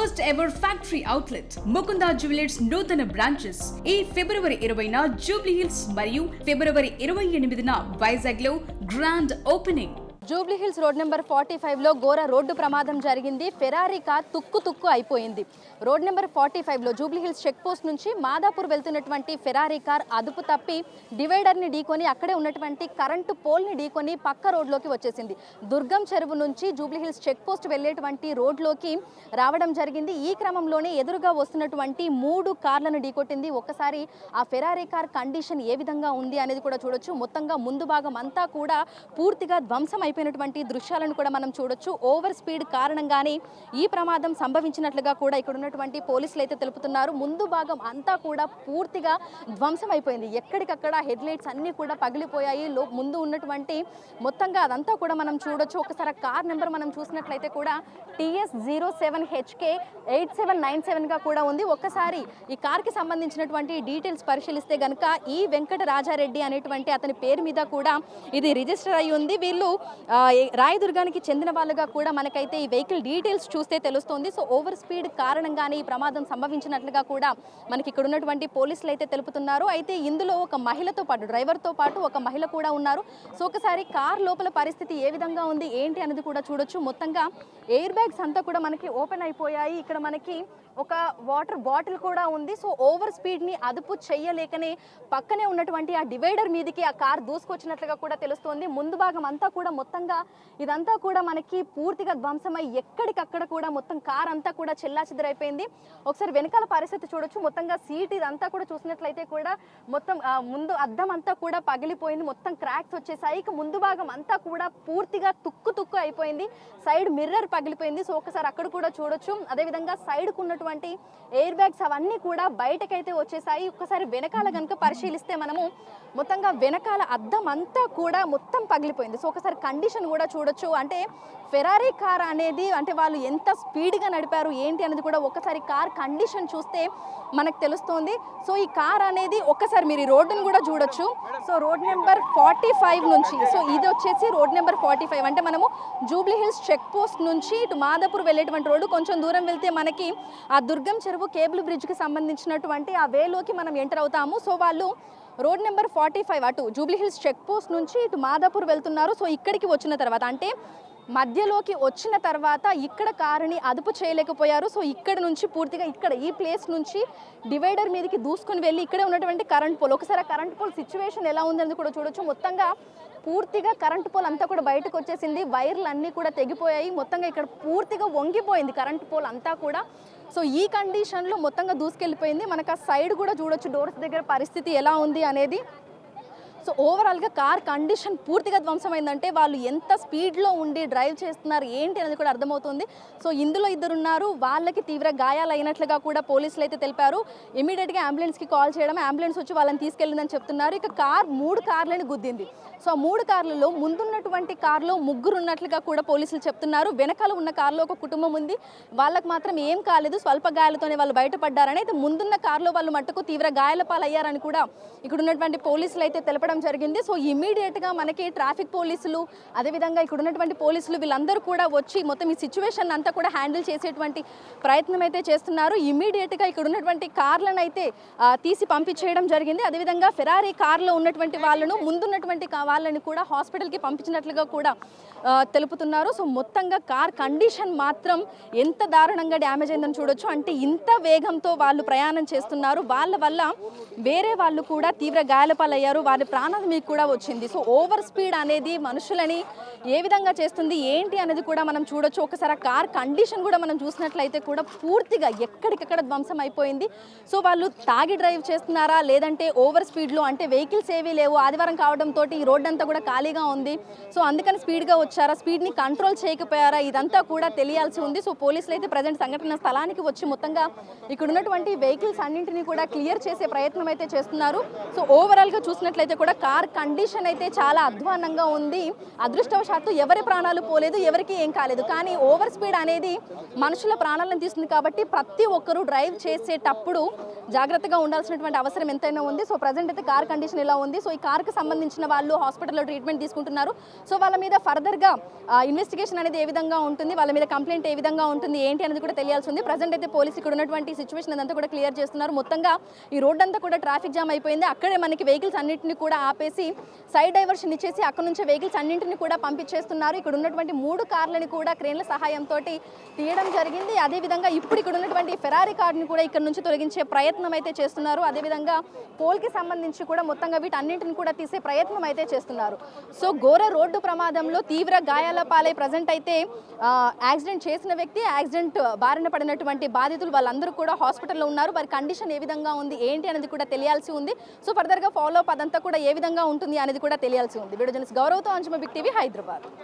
First ever factory outlet Mukunda jewellers నూతన branches ఈ ఫిబ్రవరి 20న Jubilee hills మరియు ఫిబ్రవరి 28న వైజాగ్ లో grand opening. Jubilee Hills road number 45లో ఘోర రోడ్డు ప్రమాదం జరిగింది. ఫెరారీ కార్ తుక్కు అయిపోయింది. రోడ్ నెంబర్ 45లో జూబ్లీ హిల్స్ చెక్ పోస్ట్ నుంచి మాదాపూర్ వెళ్తున్నటువంటి ఫెరారీ కార్ అదుపు తప్పి డివైడర్ని ఢీకొని అక్కడే ఉన్నటువంటి కరెంటు పోల్ని ఢీకొని పక్క రోడ్లోకి వచ్చేసింది. దుర్గం చెరువు నుంచి జూబ్లీ హిల్స్ చెక్ పోస్ట్ వెళ్లేటువంటి రోడ్లోకి రావడం జరిగింది. ఈ క్రమంలోనే ఎదురుగా వస్తున్నటువంటి 3 కార్లను ఢీకొట్టింది. ఒక్కసారి ఆ ఫెరారీ కార్ కండిషన్ ఏ విధంగా ఉంది అనేది కూడా చూడొచ్చు. మొత్తంగా ముందు భాగం అంతా కూడా పూర్తిగా ధ్వంసం అయిపోయినటువంటి దృశ్యాలను కూడా మనం చూడొచ్చు. ఓవర్ స్పీడ్ కారణంగానే ఈ ప్రమాదం సంభవించినట్లుగా కూడా ఇక్కడ ఉన్నటువంటి పోలీసులు అయితే తెలుపుతున్నారు. ముందు భాగం అంతా కూడా పూర్తిగా ధ్వంసం అయిపోయింది. ఎక్కడికక్కడ హెడ్ లైట్స్ అన్నీ కూడా పగిలిపోయాయి. ముందు ఉన్నటువంటి మొత్తంగా అదంతా కూడా మనం చూడొచ్చు. ఒకసారి కార్ నెంబర్ మనం చూసినట్లయితే కూడా TS07HK 8797గా కూడా ఉంది. ఒక్కసారి ఈ కార్కి సంబంధించినటువంటి డీటెయిల్స్ పరిశీలిస్తే గనక ఈ వెంకట రాజారెడ్డి అనేటువంటి అతని పేరు మీద కూడా ఇది రిజిస్టర్ అయి ఉంది. వీళ్ళు రాయదుర్గానికి చెందిన వాళ్ళుగా కూడా మనకైతే ఈ వెహికల్ డీటెయిల్స్ చూస్తే తెలుస్తుంది. సో ఓవర్ స్పీడ్ కారణంగానే ఈ ప్రమాదం సంభవించినట్లుగా కూడా మనకి ఇక్కడ ఉన్నటువంటి పోలీసులు అయితే తెలుపుతున్నారు. అయితే ఇందులో ఒక మహిళతో పాటు డ్రైవర్తో పాటు ఒక మహిళ కూడా ఉన్నారు. సో ఒకసారి కార్ లోపల పరిస్థితి ఏ విధంగా ఉంది ఏంటి అనేది కూడా చూడొచ్చు. మొత్తంగా ఎయిర్ బ్యాగ్స్ అంతా కూడా మనకి ఓపెన్ అయిపోయాయి. ఇక్కడ మనకి ఒక వాటర్ బాటిల్ కూడా ఉంది. సో ఓవర్ స్పీడ్ని అదుపు చేయలేకనే పక్కనే ఉన్నటువంటి ఆ డివైడర్ మీదకి ఆ కార్ దూసుకొచ్చినట్లుగా కూడా తెలుస్తోంది. ముందు భాగం అంతా కూడా మొత్తంగా ఇదంతా కూడా మనకి పూర్తిగా ధ్వంసమై ఎక్కడికక్కడ కూడా మొత్తం కార్ అంతా కూడా చెల్లాచెదరైపోయింది. ఒకసారి వెనకాల పరిస్థితి చూడొచ్చు. మొత్తంగా సీట్ ఇదంతా కూడా చూసినట్లయితే కూడా మొత్తం ముందు అద్దం అంతా కూడా పగిలిపోయింది. మొత్తం క్రాక్స్ వచ్చేసాయి. ఇక ముందు భాగం అంతా కూడా పూర్తిగా తుక్కు అయిపోయింది. సైడ్ మిర్రర్ పగిలిపోయింది. సో ఒకసారి అక్కడ కూడా చూడొచ్చు. అదేవిధంగా సైడ్కు ఉన్నటువంటి ఎయిర్ బ్యాగ్స్ అవన్నీ కూడా బయటకైతే వచ్చేసాయి. ఒక్కసారి వెనకాల కనుక పరిశీలిస్తే మనము మొత్తంగా వెనకాల అద్దం అంతా కూడా మొత్తం పగిలిపోయింది. సో ఒకసారి కండిషన్ కూడా చూడొచ్చు. అంటే ఫెరారీ కార్ అనేది అంటే వాళ్ళు ఎంత స్పీడ్గా నడిపారు ఏంటి అనేది కూడా ఒకసారి కార్ కండిషన్ చూస్తే మనకు తెలుస్తోంది. సో ఈ కార్ అనేది ఒక్కసారి మీరు ఈ రోడ్డును కూడా చూడొచ్చు. సో రోడ్ నెంబర్ 45 నుంచి సో ఇది వచ్చేసి రోడ్ నెంబర్ 45 అంటే మనము జూబ్లీ హిల్స్ చెక్ పోస్ట్ నుంచి ఇటు మాదాపూర్ వెళ్ళేటువంటి రోడ్డు. కొంచెం దూరం వెళ్తే మనకి ఆ దుర్గం చెరువు కేబుల్ బ్రిడ్జ్కి సంబంధించినటువంటి ఆ వేలోకి మనం ఎంటర్ అవుతాము. సో వాళ్ళు రోడ్ నెంబర్ 45 అటు జూబ్లీ హిల్స్ చెక్ పోస్ట్ నుంచి ఇటు మాదాపూర్ వెళ్తున్నారు. సో ఇక్కడికి వచ్చిన తర్వాత అంటే మధ్యలోకి వచ్చిన తర్వాత ఇక్కడ కారుని అదుపు చేయలేకపోయారు. సో ఇక్కడ నుంచి పూర్తిగా ఇక్కడ ఈ ప్లేస్ నుంచి డివైడర్ మీదకి దూసుకొని వెళ్ళి ఇక్కడే ఉన్నటువంటి కరెంట్ పోల్ ఒకసారి కరెంట్ పోల్ సిచ్యువేషన్ ఎలా ఉందని కూడా చూడొచ్చు. మొత్తంగా పూర్తిగా కరెంట్ పోల్ అంతా కూడా బయటకు వచ్చేసింది. వైర్లు అన్నీ కూడా తెగిపోయాయి. మొత్తంగా ఇక్కడ పూర్తిగా వంగిపోయింది కరెంట్ పోల్ అంతా కూడా. సో ఈ కండిషన్లో మొత్తంగా దూసుకెళ్ళిపోయింది. మనకు ఆ సైడ్ కూడా చూడొచ్చు డోర్స్ దగ్గర పరిస్థితి ఎలా ఉంది అనేది. సో ఓవరాల్గా కార్ కండిషన్ పూర్తిగా ధ్వంసమైందంటే వాళ్ళు ఎంత స్పీడ్లో ఉండి డ్రైవ్ చేస్తున్నారు ఏంటి అనేది కూడా అర్థమవుతుంది. సో ఇందులో ఇద్దరు ఉన్నారు. వాళ్ళకి తీవ్ర గాయాలు అయినట్లుగా కూడా పోలీసులు అయితే తెలిపారు. ఇమీడియట్గా అంబులెన్స్కి కాల్ చేయడం, అంబులెన్స్ వచ్చి వాళ్ళని తీసుకెళ్ళిందని చెప్తున్నారు. ఇక కార్ 3 కార్లను గుద్దింది. సో 3 కార్లలో ముందున్నటువంటి కార్లో 3 ఉన్నట్లుగా కూడా పోలీసులు చెప్తున్నారు. వెనకాల ఉన్న కార్లో ఒక కుటుంబం ఉంది. వాళ్ళకి మాత్రం ఏం కాలేదు, స్వల్ప గాయాలతోనే వాళ్ళు బయటపడ్డారని. అయితే ముందున్న కార్లో వాళ్ళు మట్టుకు తీవ్ర గాయాల పాలయ్యారని కూడా ఇక్కడ ఉన్నటువంటి పోలీసులు అయితే తెలపడం జరిగింది. సో ఇమీడియట్గా మనకి ట్రాఫిక్ పోలీసులు అదేవిధంగా ఇక్కడ ఉన్నటువంటి పోలీసులు వీళ్ళందరూ కూడా వచ్చి మొత్తం ఈ సిచ్యువేషన్ అంతా కూడా హ్యాండిల్ చేసేటువంటి ప్రయత్నం అయితే చేస్తున్నారు. ఇమీడియట్గా ఇక్కడ ఉన్నటువంటి కార్లను అయితే తీసి పంపించేయడం జరిగింది. అదేవిధంగా ఫెరారీ కార్లో ఉన్నటువంటి వాళ్ళను ముందున్నటువంటి వాళ్ళని కూడా హాస్పిటల్కి పంపించినట్లుగా కూడా తెలుపుతున్నారు. సో మొత్తంగా కార్ కండిషన్ మాత్రం ఎంత దారుణంగా డ్యామేజ్ అయిందని చూడొచ్చు. అంటే ఇంత వేగంతో వాళ్ళు ప్రయాణం చేస్తున్నారు. వాళ్ళ వల్ల వేరే వాళ్ళు కూడా తీవ్ర గాయాలపాలయ్యారు. వారి ప్రాణాలు మీకు కూడా వచ్చింది. సో ఓవర్ స్పీడ్ అనేది మనుషులని ఏ విధంగా చేస్తుంది ఏంటి అనేది కూడా మనం చూడొచ్చు. ఒకసారి కార్ కండిషన్ కూడా మనం చూసినట్లయితే కూడా పూర్తిగా ఎక్కడికక్కడ ధ్వంసం అయిపోయింది. సో వాళ్ళు తాగి డ్రైవ్ చేస్తున్నారా లేదంటే ఓవర్ స్పీడ్లో అంటే వెహికల్స్ ఏవీ లేవు, ఆదివారం కావడంతో ఈ రోడ్ అంతా కూడా ఖాళీగా ఉంది. సో అందుకని స్పీడ్గా వచ్చారా, స్పీడ్ని కంట్రోల్ చేయకపోయారా, ఇదంతా కూడా తెలియాల్సి ఉంది. సో పోలీసులు అయితే ప్రజెంట్ సంఘటన స్థలానికి వచ్చి మొత్తంగా ఇక్కడ ఉన్నటువంటి వెహికల్స్ అన్నింటినీ కూడా క్లియర్ చేసే ప్రయత్నం అయితే చేస్తున్నారు. సో ఓవరాల్గా చూసినట్లయితే కూడా కూడా కార్ కండిషన్ అయితే చాలా అధ్వాన్నంగా ఉంది. అదృష్టవశాత్తు ఎవరి ప్రాణాలు పోలేదు, ఎవరికి ఏం కాలేదు. కానీ ఓవర్ స్పీడ్ అనేది మనుషుల ప్రాణాలను తీస్తుంది కాబట్టి ప్రతి ఒక్కరూ డ్రైవ్ చేసేటప్పుడు జాగ్రత్తగా ఉండాల్సినటువంటి అవసరం ఎంతైనా ఉంది. సో ప్రజెంట్ అయితే కార్ కండిషన్ ఇలా ఉంది. సో ఈ కార్కి సంబంధించిన వాళ్ళు హాస్పిటల్లో ట్రీట్మెంట్ తీసుకుంటున్నారు. సో వాళ్ళ మీద ఫర్దర్గా ఇన్వెస్టిగేషన్ అనేది ఏ విధంగా ఉంటుంది, వాళ్ళ మీద కంప్లైంట్ ఏ విధంగా ఉంటుంది ఏంటి అనేది కూడా తెలియాల్సి ఉంది. ప్రజెంట్ అయితే పోలీసు ఇక్కడ ఉన్నటువంటి సిచ్యువేషన్ అదంతా కూడా క్లియర్ చేస్తున్నారు. మొత్తంగా ఈ రోడ్ అంతా కూడా ట్రాఫిక్ జామ్ అయిపోయింది. అక్కడే మనకి వెహికల్స్ అన్నింటినీ కూడా ఆపేసి సైడ్ డైవర్షన్ ఇచ్చేసి అక్కడ నుంచి వెహికల్స్ అన్నింటినీ కూడా పంపించేస్తున్నారు. ఇక్కడ ఉన్నటువంటి 3 కార్లని కూడా క్రేన్ల సహాయంతో తీయడం జరిగింది. అదేవిధంగా ఇప్పుడు ఇక్కడ ఉన్నటువంటి ఫెరారీ కార్ని కూడా ఇక్కడ నుంచి తొలగించే ప్రయత్నం అయితే చేస్తున్నారు. అదేవిధంగా పోల్కి సంబంధించి కూడా మొత్తంగా వీటన్నింటిని కూడా తీసే ప్రయత్నం అయితే చేస్తున్నారు. సో ఘోర రోడ్డు ప్రమాదంలో తీవ్ర గాయాల పాలై ప్రజెంట్ అయితే యాక్సిడెంట్ చేసిన వ్యక్తి, యాక్సిడెంట్ బారిన పడినటువంటి బాధితులు వాళ్ళందరూ కూడా హాస్పిటల్లో ఉన్నారు. వారి కండిషన్ ఏ విధంగా ఉంది ఏంటి అనేది కూడా తెలియాల్సి ఉంది. సో ఫర్దర్గా ఫాలో అప్ అదంతా కూడా ఏ విధంగా ఉంటుంది అనేది కూడా తెలియాల్సి ఉంది. వీడియో జర్నలిస్ట్ గౌరవ్తో అంజుమ, బిగ్ టీవీ, హైదరాబాద్.